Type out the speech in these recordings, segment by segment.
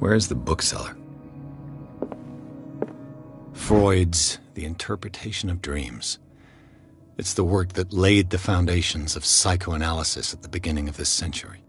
Where's the bookseller? Freud's The Interpretation of Dreams. It's the work that laid the foundations of psychoanalysis at the beginning of this century.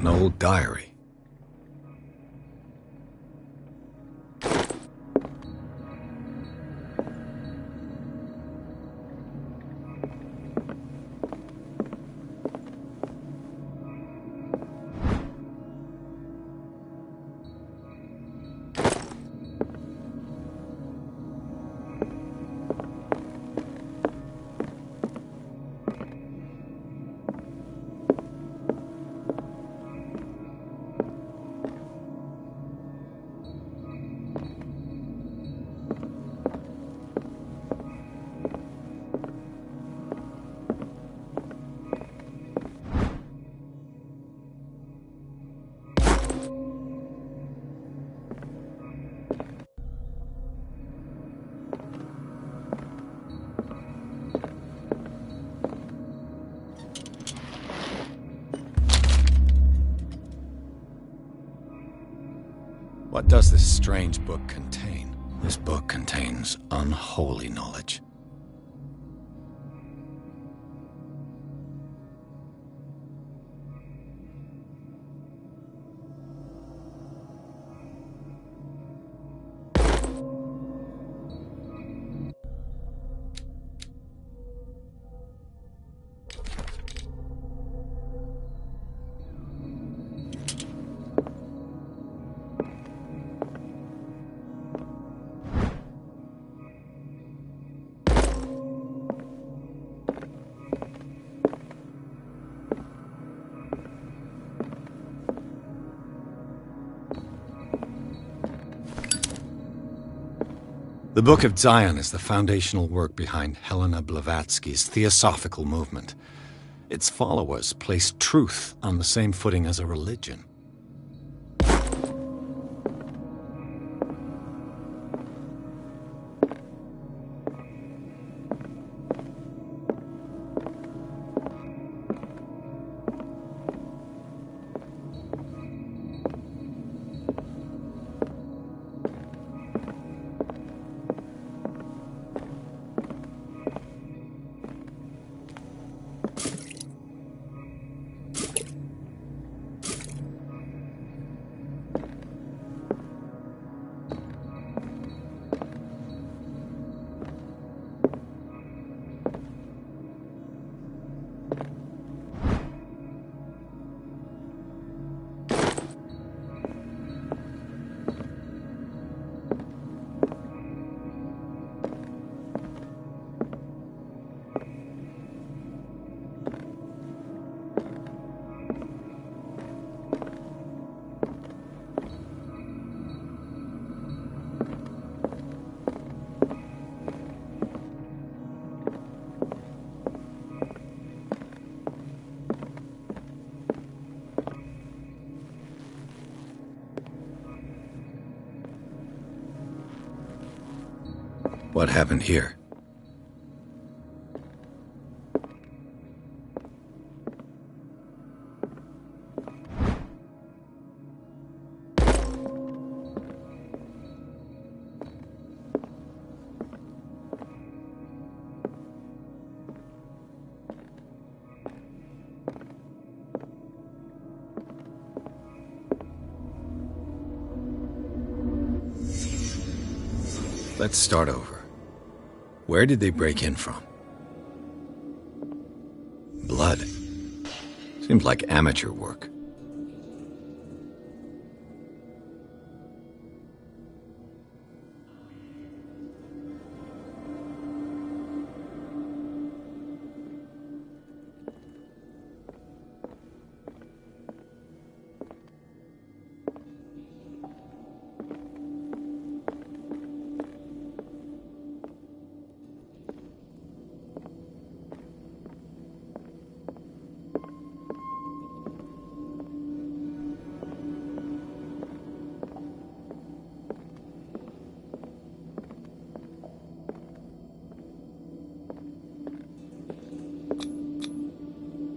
An old diary. What does this strange book contain? This book contains unholy knowledge. The Book of Zion is the foundational work behind Helena Blavatsky's Theosophical movement. Its followers place truth on the same footing as a religion. What happened here? Let's start over. Where did they break in from? Blood. Seems like amateur work.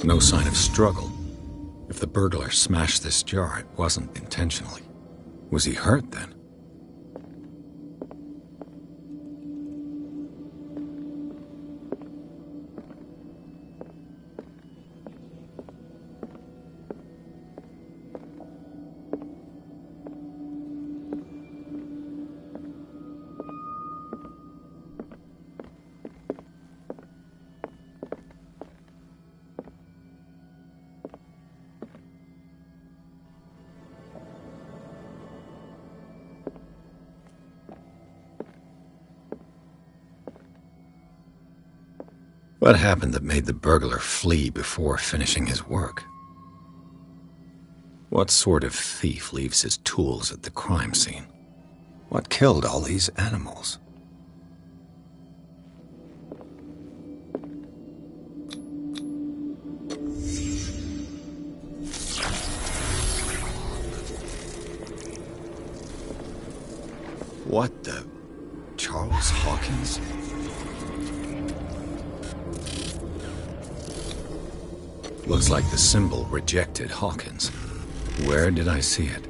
No sign of struggle. If the burglar smashed this jar, it wasn't intentionally. Was he hurt then? What happened that made the burglar flee before finishing his work? What sort of thief leaves his tools at the crime scene? What killed all these animals? What the... Charles Hawkins? Looks like the symbol rejected Hawkins. Where did I see it?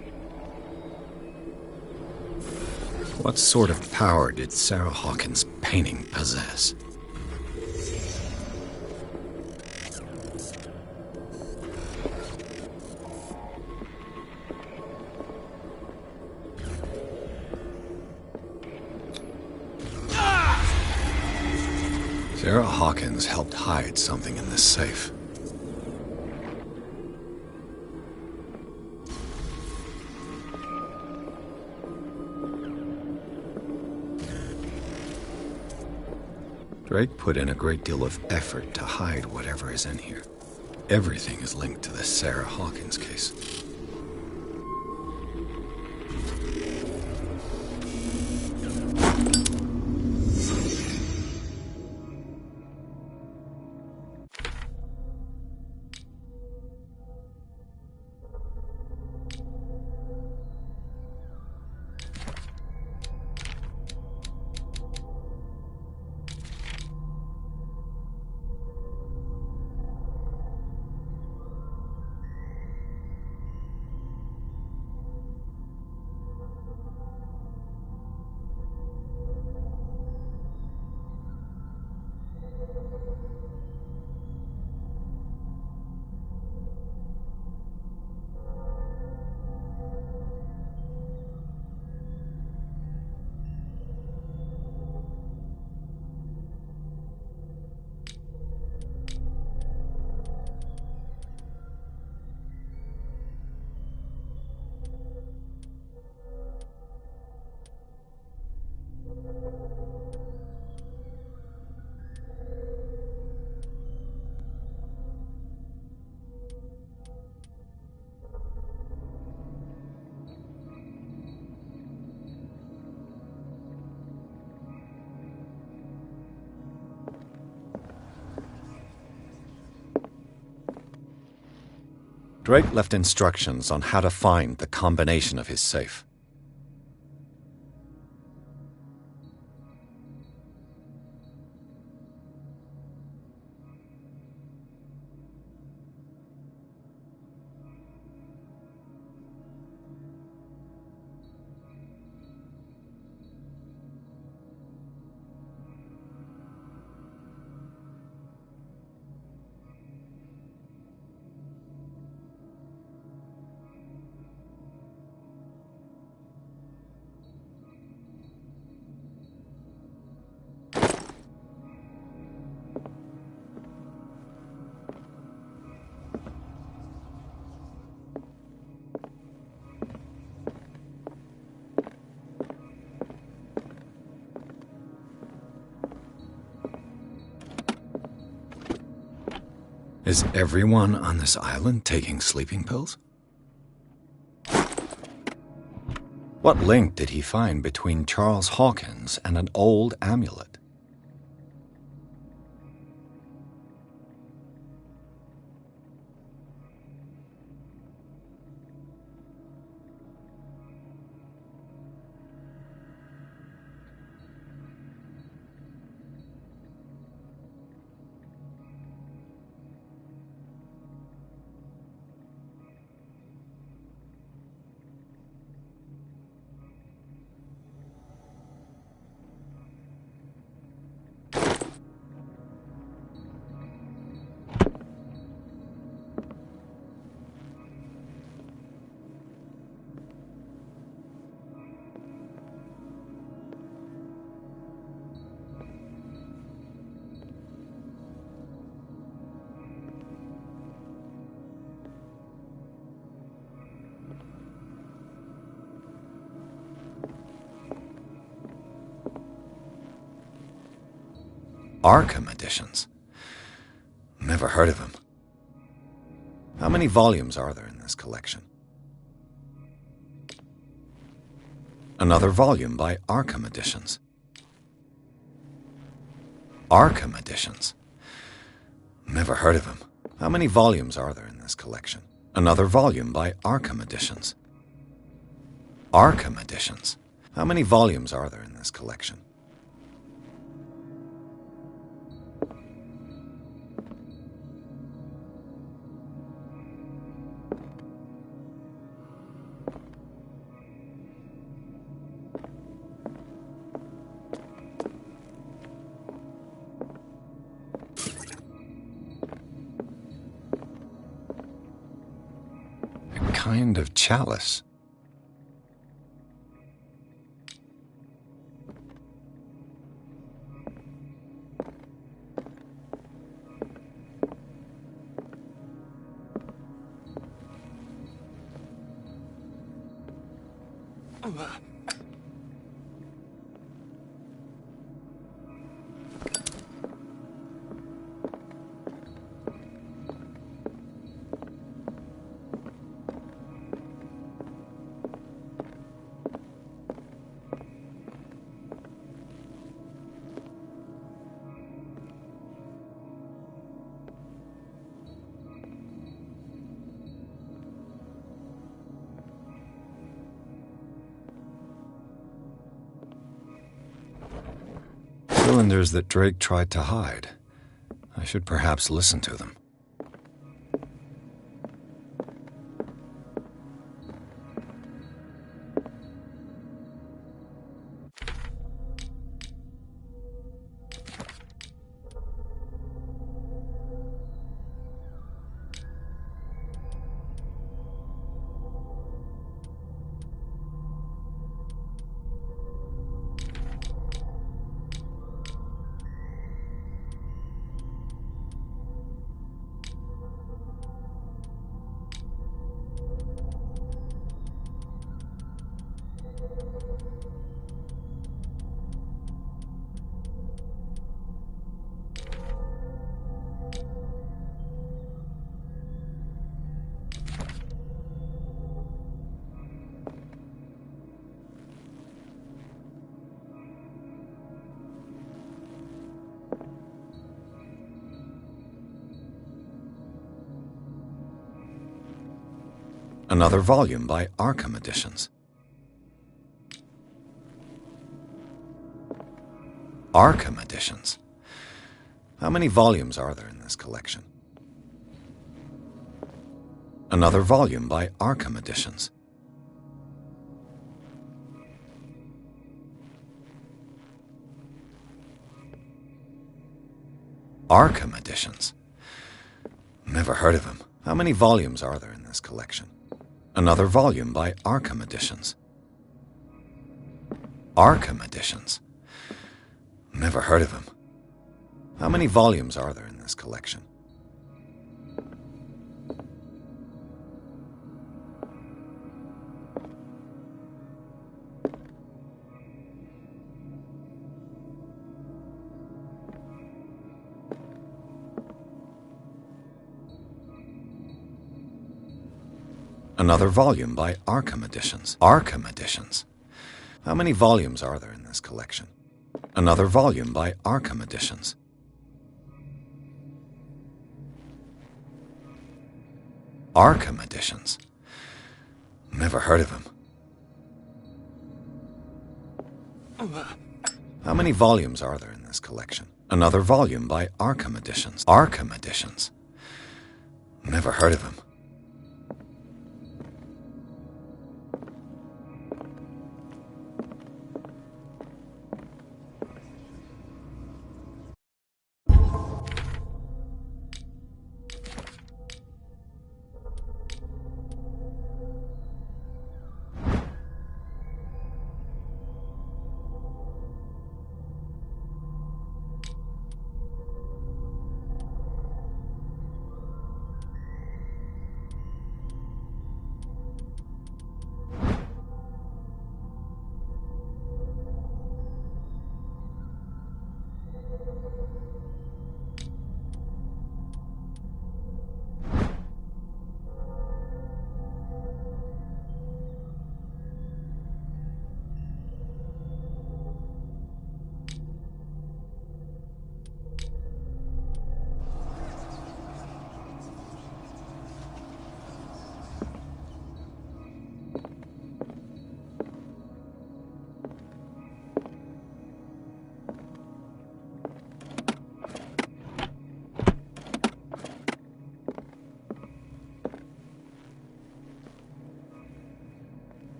What sort of power did Sarah Hawkins' painting possess? Sarah Hawkins helped hide something in this safe. Drake put in a great deal of effort to hide whatever is in here. Everything is linked to the Sarah Hawkins case. Drake left instructions on how to find the combination of his safe. Is everyone on this island taking sleeping pills? What link did he find between Charles Hawkins and an old amulet? Arkham editions. Never heard of him. How many volumes are there in this collection? Another volume by Arkham Editions. Arkham Editions. Never heard of him. How many volumes are there in this collection? Another volume by Arkham Editions. Arkham Editions. How many volumes are there in this collection? A kind of chalice. Cylinders that Drake tried to hide. I should perhaps listen to them. Another volume by Arkham Editions. Arkham Editions. How many volumes are there in this collection? Another volume by Arkham Editions. Arkham Editions. Never heard of him. How many volumes are there in this collection? Another volume by Arkham Editions. Arkham Editions. Never heard of him. How many volumes are there in this collection? Another volume by Arkham Editions. Arkham Editions. How many volumes are there in this collection? Another volume by Arkham Editions. Arkham Editions. Never heard of him. How many volumes are there in this collection? Another volume by Arkham Editions. Arkham Editions. Never heard of him.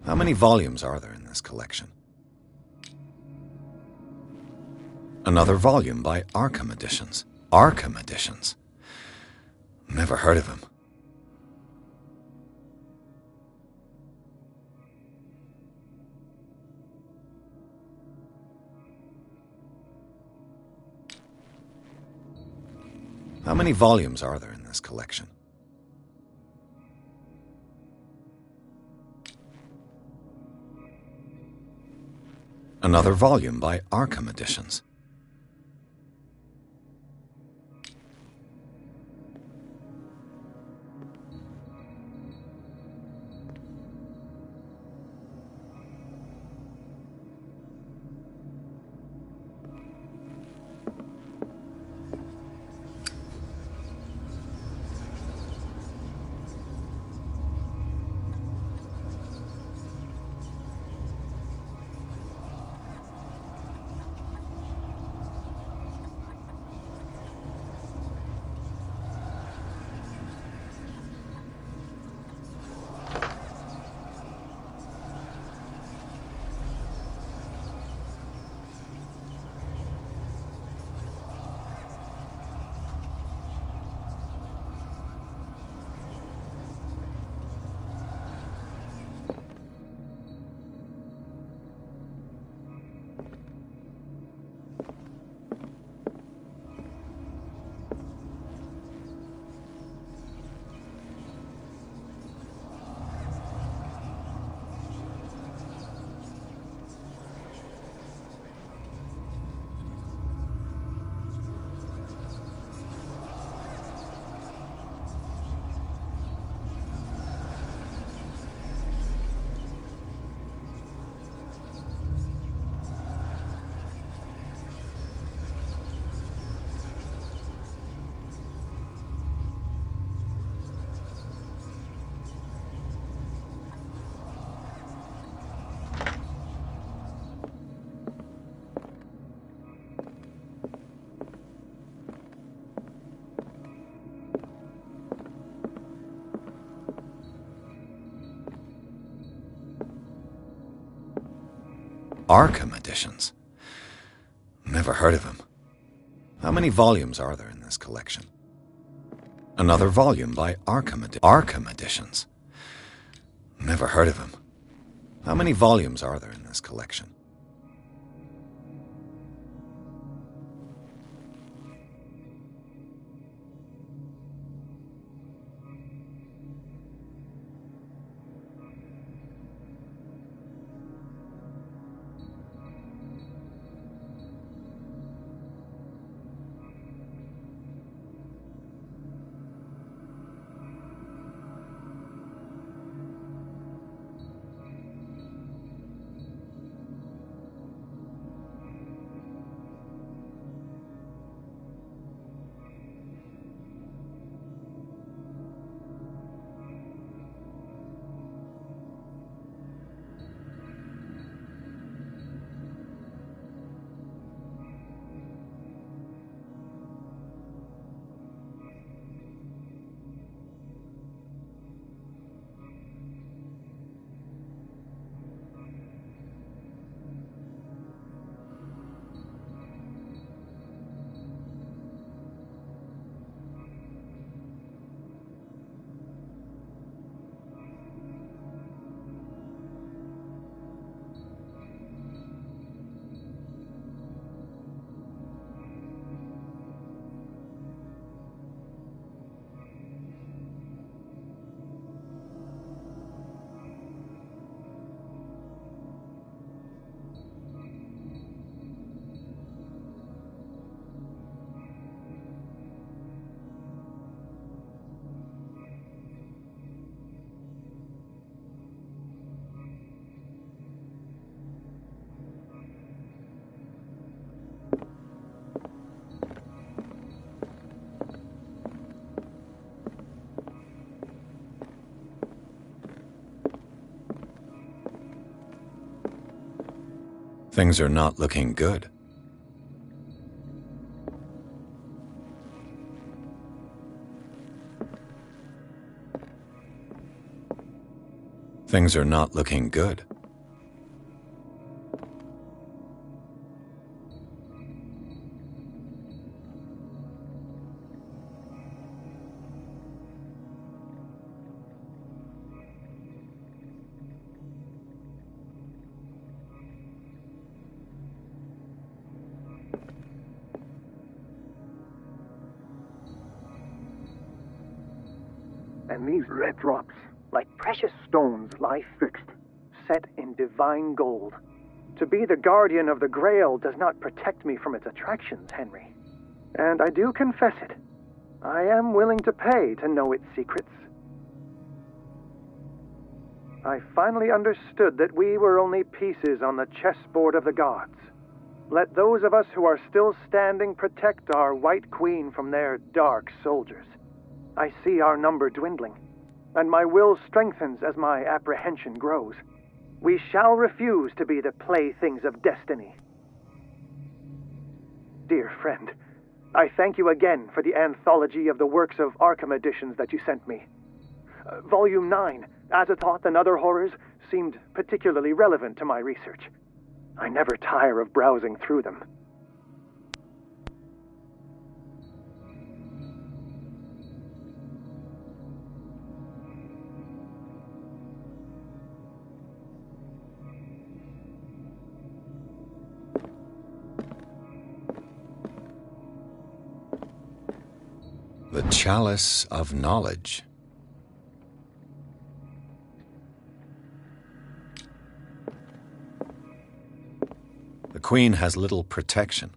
How many volumes are there in this collection? Another volume by Arkham Editions. Arkham Editions? Never heard of him. How many volumes are there in this collection? Another volume by Arkham Editions. Arkham Editions? Never heard of him. How many volumes are there in this collection? Another volume by Arkham Editions? Never heard of him. How many volumes are there in this collection? Things are not looking good. Things are not looking good. And these red drops, like precious stones, lie fixed, set in divine gold. To be the guardian of the Grail does not protect me from its attractions, Henry. And I do confess it. I am willing to pay to know its secrets. I finally understood that we were only pieces on the chessboard of the gods. Let those of us who are still standing protect our White Queen from their dark soldiers. I see our number dwindling, and my will strengthens as my apprehension grows. We shall refuse to be the playthings of destiny. Dear friend, I thank you again for the anthology of the works of Arkham editions that you sent me. Volume 9, Azathoth and Other Horrors, seemed particularly relevant to my research. I never tire of browsing through them. The Chalice of Knowledge. The Queen has little protection.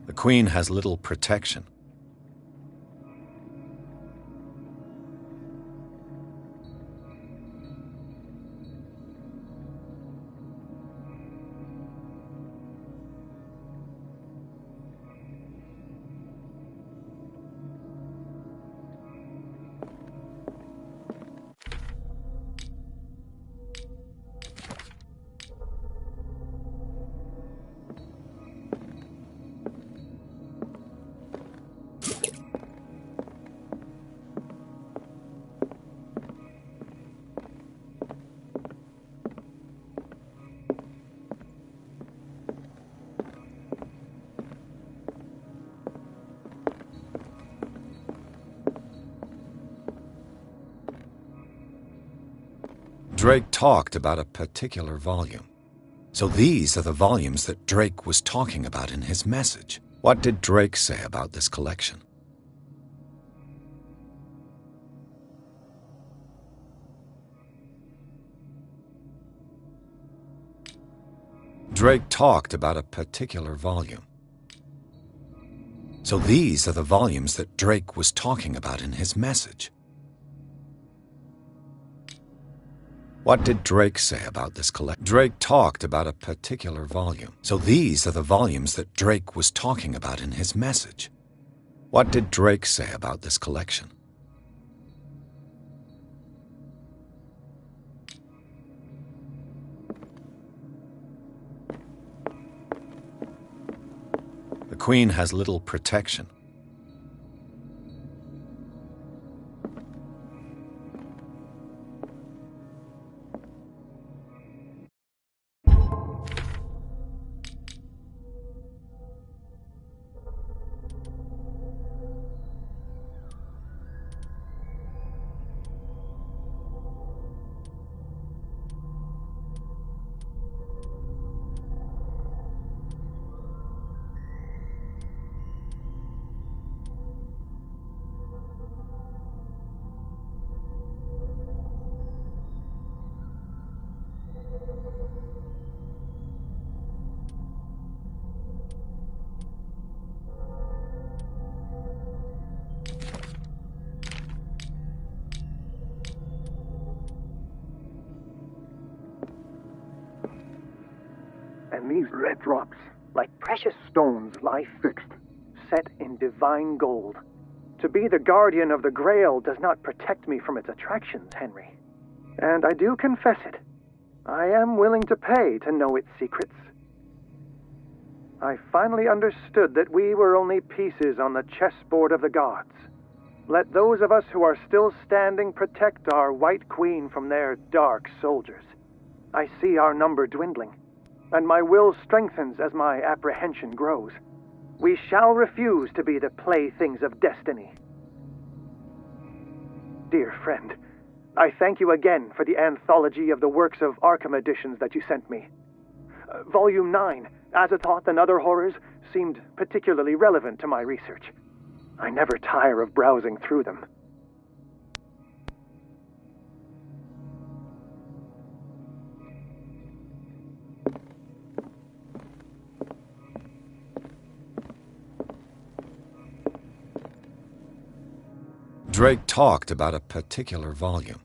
The Queen has little protection. Drake talked about a particular volume. So these are the volumes that Drake was talking about in his message. What did Drake say about this collection? Drake talked about a particular volume. So these are the volumes that Drake was talking about in his message. What did Drake say about this collection? Drake talked about a particular volume. So these are the volumes that Drake was talking about in his message. What did Drake say about this collection? The Queen has little protection. And these red drops, like precious stones, lie fixed, set in divine gold. To be the guardian of the Grail does not protect me from its attractions, Henry. And I do confess it. I am willing to pay to know its secrets. I finally understood that we were only pieces on the chessboard of the gods. Let those of us who are still standing protect our White Queen from their dark soldiers. I see our number dwindling, and my will strengthens as my apprehension grows. We shall refuse to be the playthings of destiny. Dear friend, I thank you again for the anthology of the works of Arkham editions that you sent me. Volume 9, Azathoth and Other Horrors, seemed particularly relevant to my research. I never tire of browsing through them. Drake talked about a particular volume.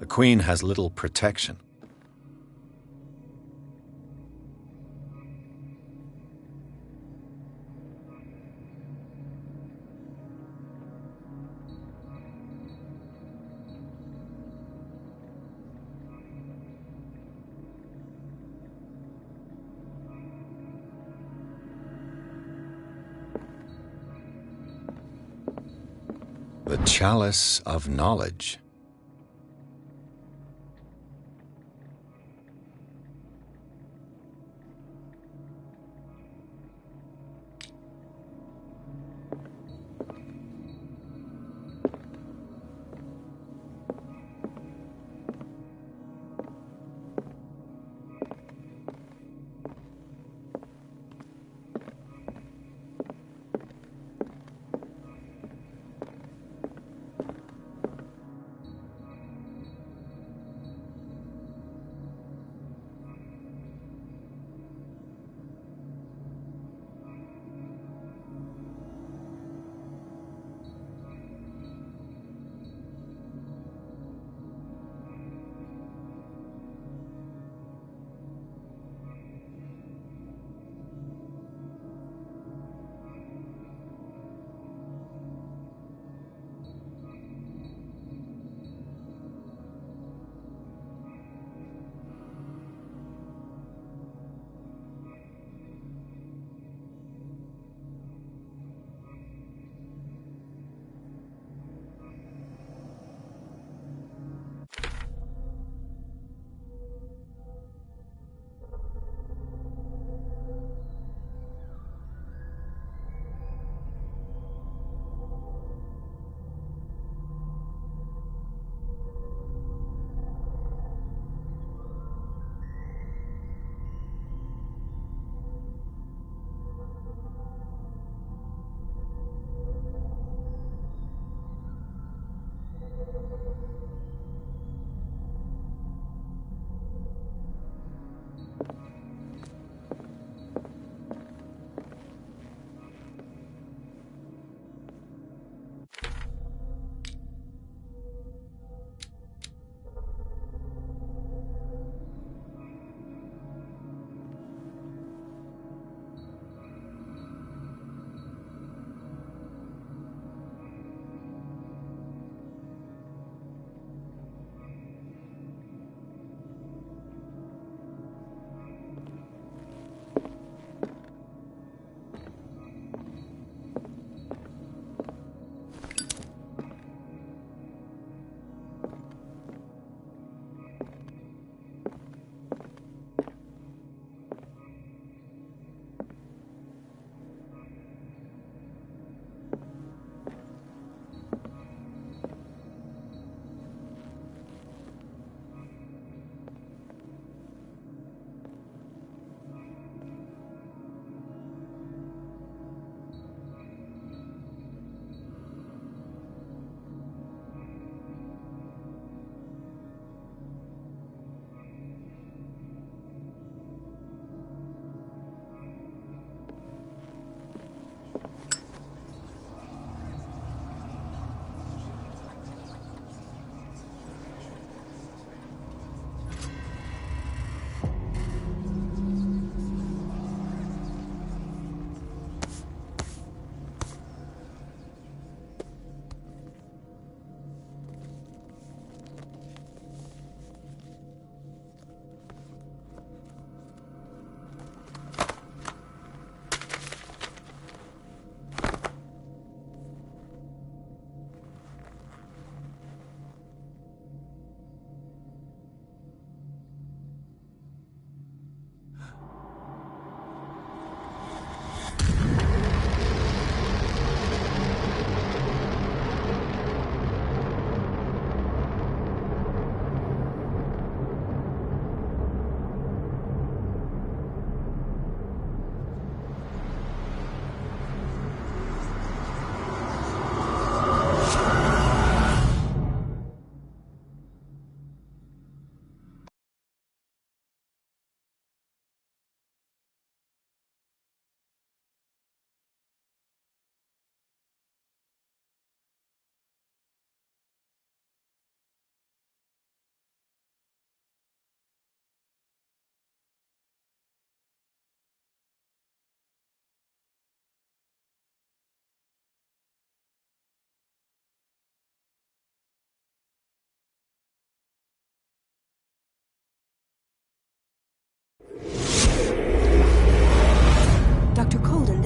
The Queen has little protection. The Chalice of Knowledge.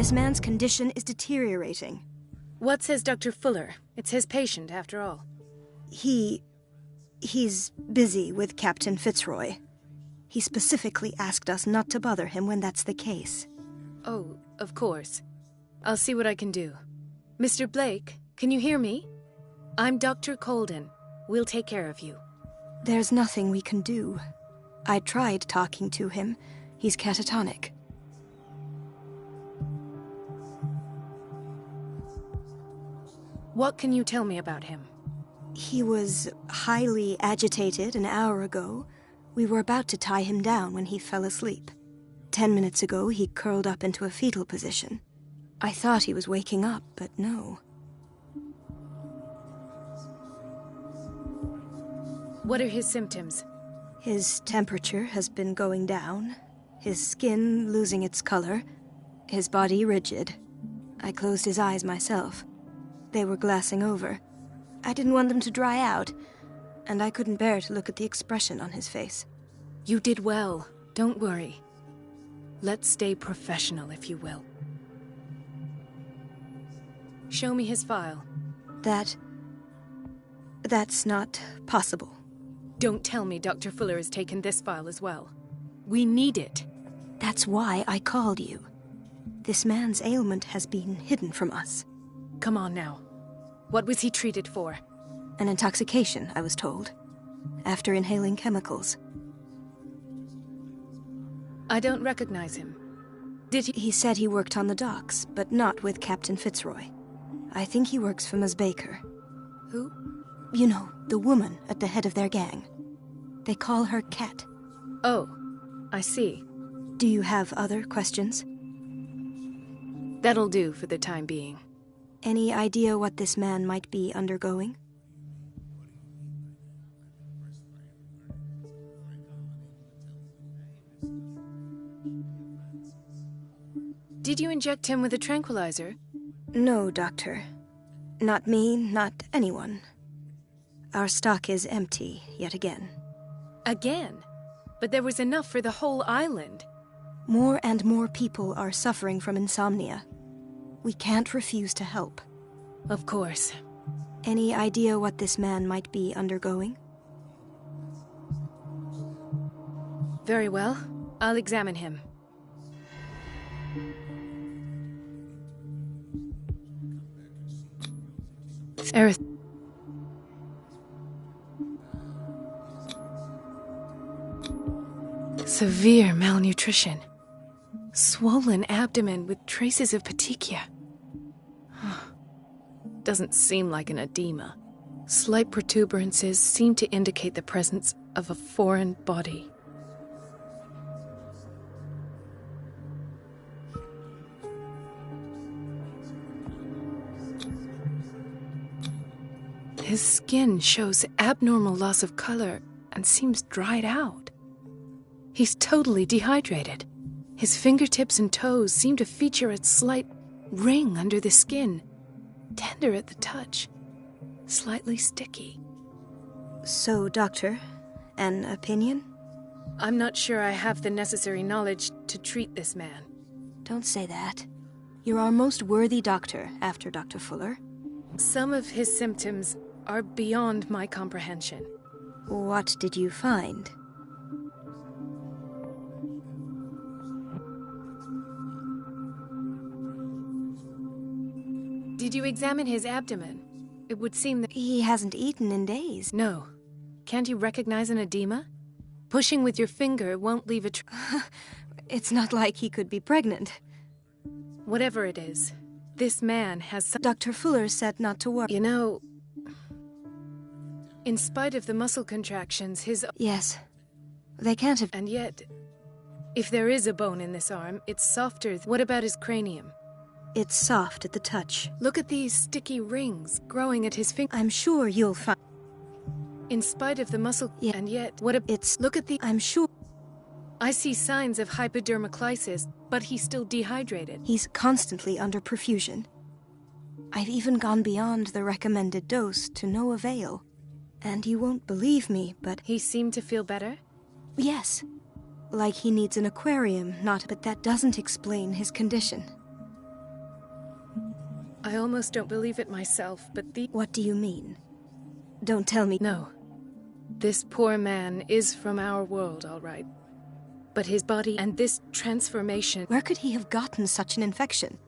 This man's condition is deteriorating. What says Dr. Fuller? It's his patient, after all. He's busy with Captain Fitzroy. He specifically asked us not to bother him when that's the case. Oh, of course. I'll see what I can do. Mr. Blake, can you hear me? I'm Dr. Colden. We'll take care of you. There's nothing we can do. I tried talking to him. He's catatonic. What can you tell me about him? He was highly agitated an hour ago. We were about to tie him down when he fell asleep. 10 minutes ago, he curled up into a fetal position. I thought he was waking up, but no. What are his symptoms? His temperature has been going down, his skin losing its color, his body rigid. I closed his eyes myself. They were glassing over. I didn't want them to dry out, and I couldn't bear to look at the expression on his face. You did well. Don't worry. Let's stay professional, if you will. Show me his file. That's not possible. Don't tell me Dr. Fuller has taken this file as well. We need it. That's why I called you. This man's ailment has been hidden from us. Come on now. What was he treated for? An intoxication, I was told. After inhaling chemicals. I don't recognize him. Did he? He said he worked on the docks, but not with Captain Fitzroy. I think he works for Ms. Baker. Who? You know, the woman at the head of their gang. They call her Cat. Oh, I see. Do you have other questions? That'll do for the time being. Any idea what this man might be undergoing? Did you inject him with a tranquilizer? No, Doctor. Not me, not anyone. Our stock is empty, yet again. Again? But there was enough for the whole island. More and more people are suffering from insomnia. We can't refuse to help. Of course. Any idea what this man might be undergoing? Very well. I'll examine him. Severe malnutrition. Swollen abdomen with traces of petechia. Doesn't seem like an edema. Slight protuberances seem to indicate the presence of a foreign body. His skin shows abnormal loss of color and seems dried out. He's totally dehydrated. His fingertips and toes seem to feature a slight ring under the skin, tender at the touch, slightly sticky. So, Doctor, an opinion? I'm not sure I have the necessary knowledge to treat this man. Don't say that. You're our most worthy doctor after Dr. Fuller. Some of his symptoms are beyond my comprehension. What did you find? Did you examine his abdomen? It would seem that... He hasn't eaten in days. No. Can't you recognize an edema? Pushing with your finger won't leave a It's not like he could be pregnant. Whatever it is, this man has some... Dr. Fuller said not to worry. You know, in spite of the muscle contractions, his... Yes. They can't have... And yet, if there is a bone in this arm, it's softer. What about his cranium? It's soft at the touch. Look at these sticky rings growing at his finger. I'm sure you'll find... In spite of the muscle... Yeah. And yet, what a... It's... Look at the... I'm sure... I see signs of hypodermoclysis, but he's still dehydrated. He's constantly under perfusion. I've even gone beyond the recommended dose to no avail. And you won't believe me, but... He seemed to feel better? Yes. Like he needs an aquarium, not... But that doesn't explain his condition. I almost don't believe it myself, but What do you mean? Don't tell me. No. This poor man is from our world, all right. But his body and this transformation... Where could he have gotten such an infection?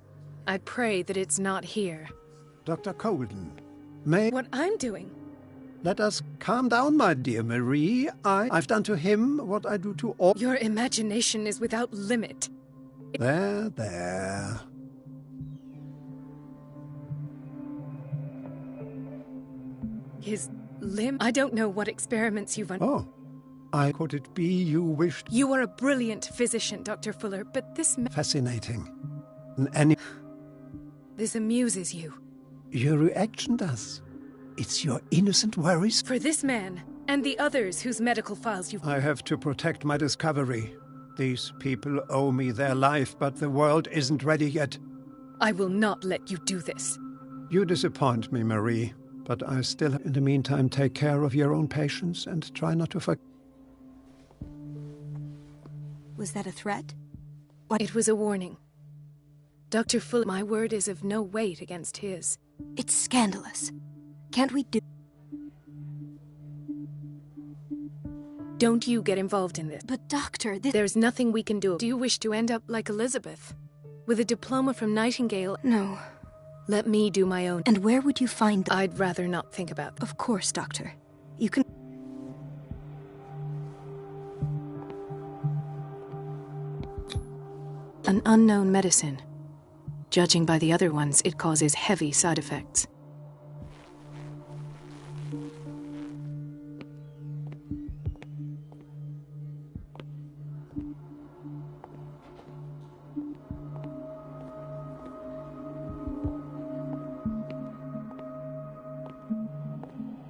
I pray that it's not here. Dr. Colden, may... What I'm doing? Let us calm down, my dear Marie. I've done to him what I do to all... Your imagination is without limit. There. His limb? I don't know what experiments you've Oh. Could it be you wished... You are a brilliant physician, Dr. Fuller, but this... Fascinating. And This amuses you. your reaction does. It's your innocent worries. For this man, and the others whose medical files you've... I have to protect my discovery. These people owe me their life, but the world isn't ready yet. I will not let you do this. You disappoint me, Marie. But I still, in the meantime, take care of your own patients and try not to forget. Was that a threat? It was a warning. Dr. Fuller, my word is of no weight against his. It's scandalous. Can't we do... Don't you get involved in this. But doctor, this... There's nothing we can do. Do you wish to end up like Elizabeth? With a diploma from Nightingale? No. Let me do my own. And where would you find the... I'd rather not think about that. Of course, doctor. You can... An unknown medicine. Judging by the other ones, it causes heavy side effects.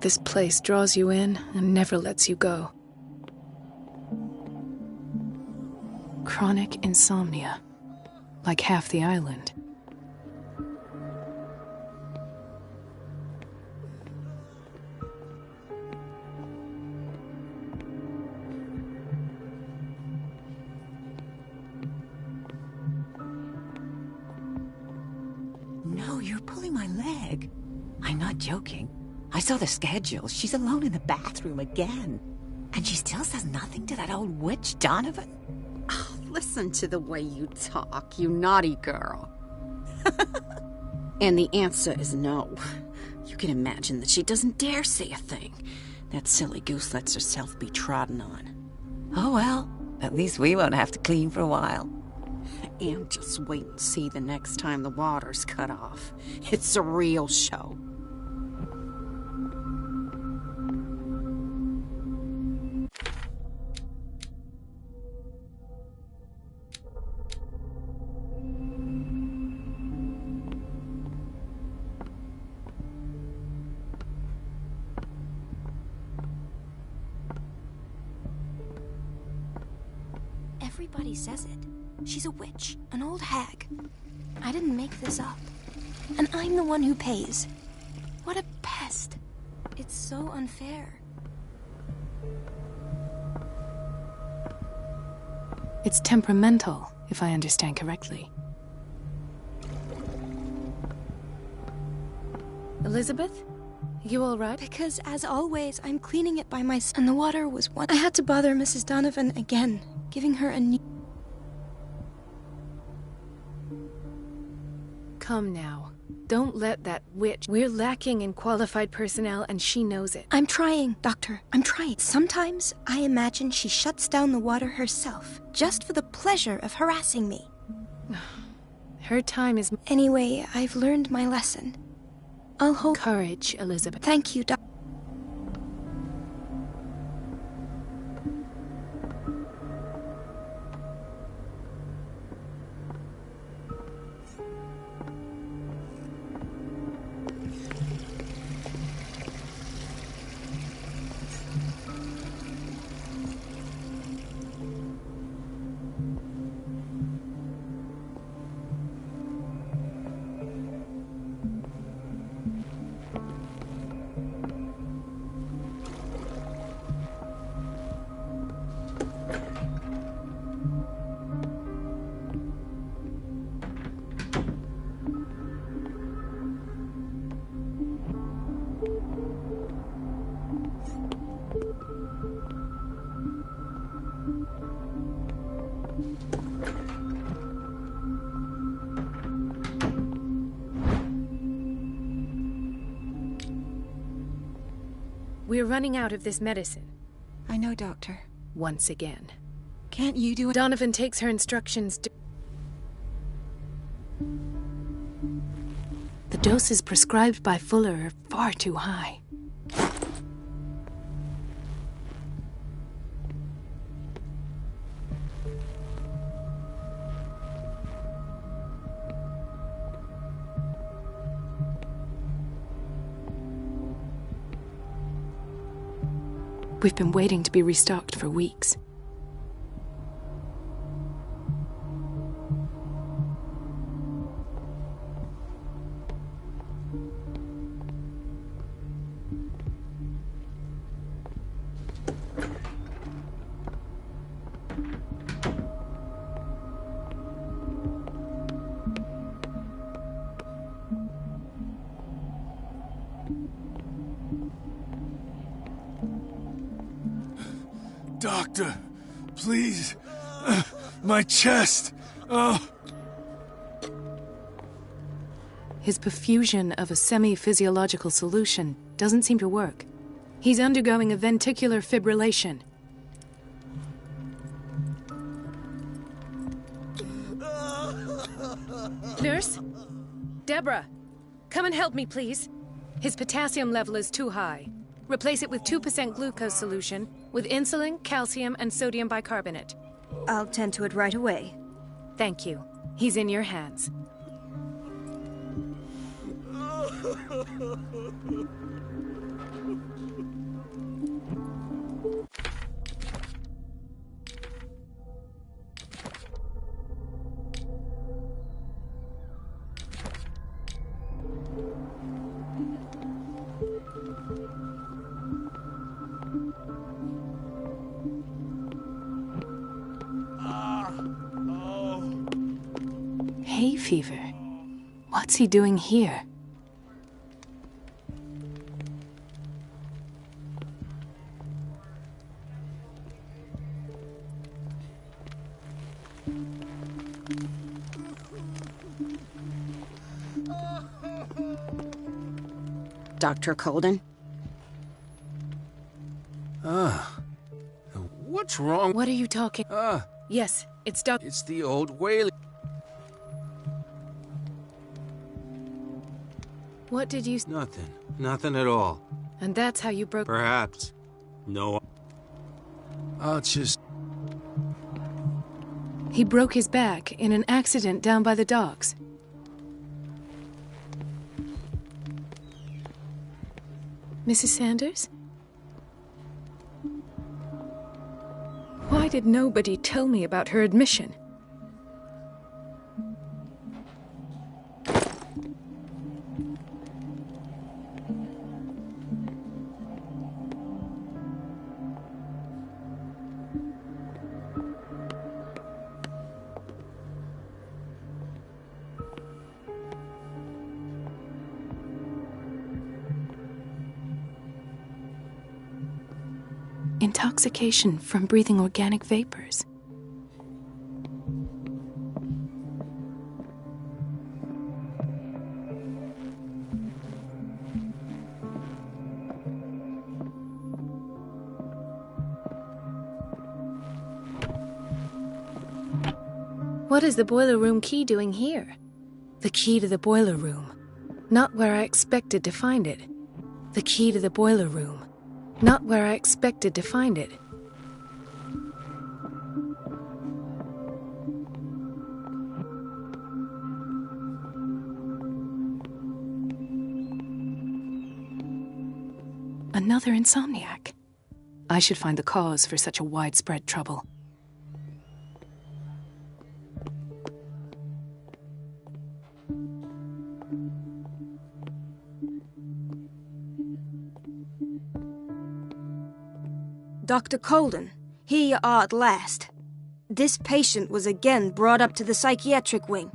This place draws you in and never lets you go. Chronic insomnia, like half the island. No, you're pulling my leg. I'm not joking. I saw the schedule. She's alone in the bathroom again. And she still says nothing to that old witch, Donovan. Oh, listen to the way you talk, you naughty girl. And the answer is no. You can imagine that she doesn't dare say a thing. That silly goose lets herself be trodden on. Oh well, at least we won't have to clean for a while. And just wait and see the next time the water's cut off. It's a real show. Everybody says it. She's a witch, an old hag. I didn't make this up. And I'm the one who pays. What a pest. It's so unfair. It's temperamental, if I understand correctly. Elizabeth? You all right? Because, as always, I'm cleaning it by myself. And the water was one. I had to bother Mrs. Donovan again, giving her a new... Come now. Don't let that witch... We're lacking in qualified personnel, and she knows it. I'm trying, Doctor. I'm trying. Sometimes I imagine she shuts down the water herself, just for the pleasure of harassing me. Her time is... Anyway, I've learned my lesson. I'll hold... Courage, Elizabeth. Thank you, Doctor. We're running out of this medicine. I know, Doctor. Once again. Can't you do it? Donovan takes her instructions to... The doses prescribed by Fuller are far too high. We've been waiting to be restocked for weeks. Doctor, please. My chest. Oh. His perfusion of a semi-physiological solution doesn't seem to work. He's undergoing a ventricular fibrillation. Nurse? Deborah, come and help me, please. His potassium level is too high. Replace it with 2% glucose solution with insulin, calcium, and sodium bicarbonate. I'll tend to it right away. Thank you. He's in your hands. Hay fever. What's he doing here? Dr. Colden? What's wrong? What are you talking? Yes, it's Dr. It's the old whaling. What did you... Nothing. Nothing at all. And that's how you broke... Perhaps. No. I'll just... He broke his back in an accident down by the docks. Mrs. Sanders? Why did nobody tell me about her admission? Intoxication from breathing organic vapors. What is the boiler room key doing here? The key to the boiler room. Not where I expected to find it. The key to the boiler room. Not where I expected to find it. Another insomniac. I should find the cause for such a widespread trouble. Dr. Colden, here you are at last. This patient was again brought up to the psychiatric wing.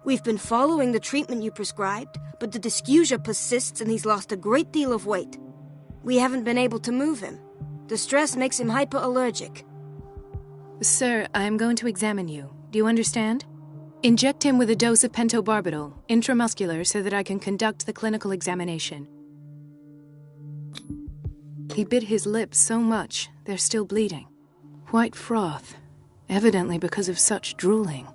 We've been following the treatment you prescribed, but the dysgeusia persists and he's lost a great deal of weight. We haven't been able to move him. The stress makes him hyperallergic. Sir, I am going to examine you. Do you understand? Inject him with a dose of pentobarbital, intramuscular, so that I can conduct the clinical examination. He bit his lips so much, they're still bleeding. White froth, evidently because of such drooling.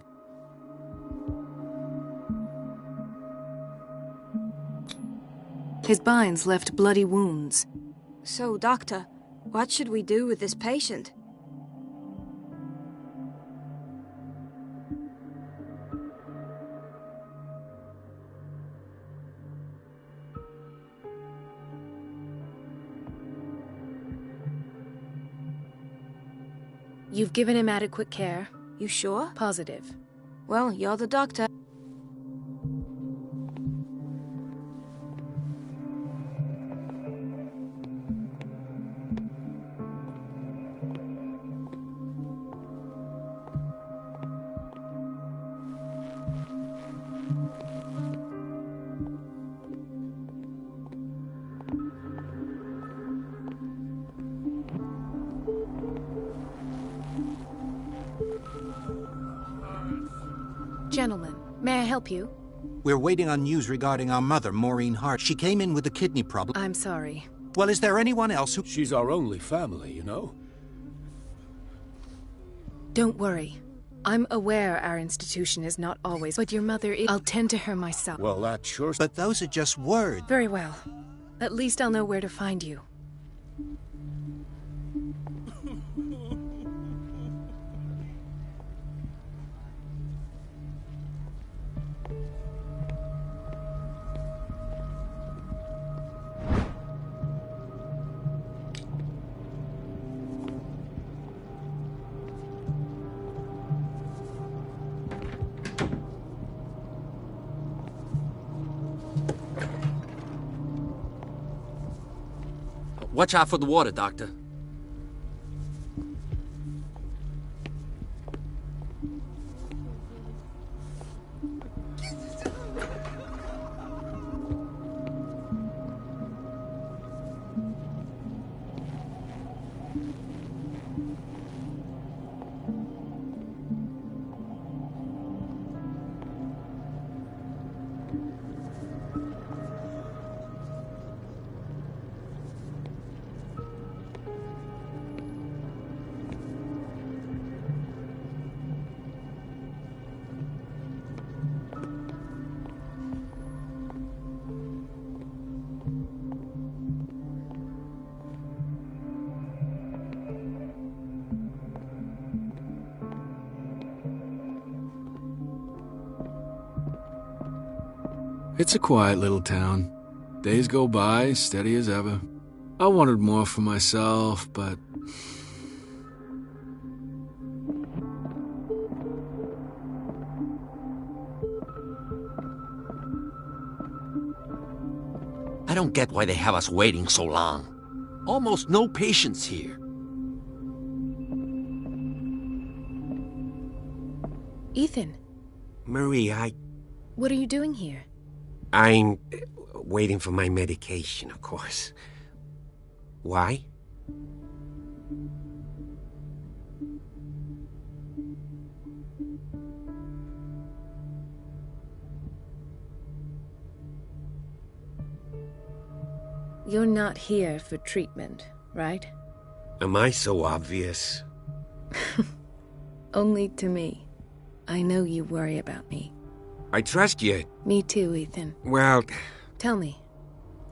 His binds left bloody wounds. So, Doctor, what should we do with this patient? You've given him adequate care? You sure? Positive. Well, you're the doctor. Gentlemen, may I help you? We're waiting on news regarding our mother, Maureen Hart. She came in with a kidney problem. I'm sorry. Well, is there anyone else who... She's our only family, you know? Don't worry. I'm aware our institution is not always, but your mother is... I'll tend to her myself. Well, that sure... But those are just words. Very well. At least I'll know where to find you. Watch out for the water, Doctor. It's a quiet little town. Days go by, steady as ever. I wanted more for myself, but... I don't get why they have us waiting so long. Almost no patients here. Ethan, Marie, what are you doing here? I'm waiting for my medication, of course. Why? You're not here for treatment, right? Am I so obvious? Only to me. I know you worry about me. I trust you. Me too, Ethan. Well... Tell me.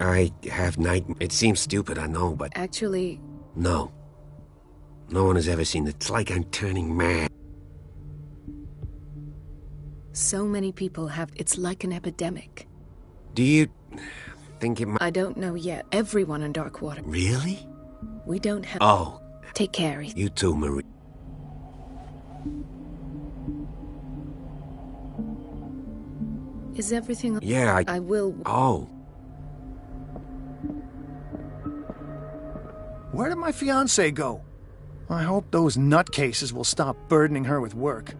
I have It seems stupid, I know, but... Actually... No. No one has ever seen it. It's like I'm turning mad. So many people have... It's like an epidemic. Do you think it might... I don't know yet. Everyone in Darkwater. Really? We don't have... Oh. Take care, Ethan. You too, Marie. Is everything... Yeah, I will... Oh. Where did my fiancée go? I hope those nutcases will stop burdening her with work.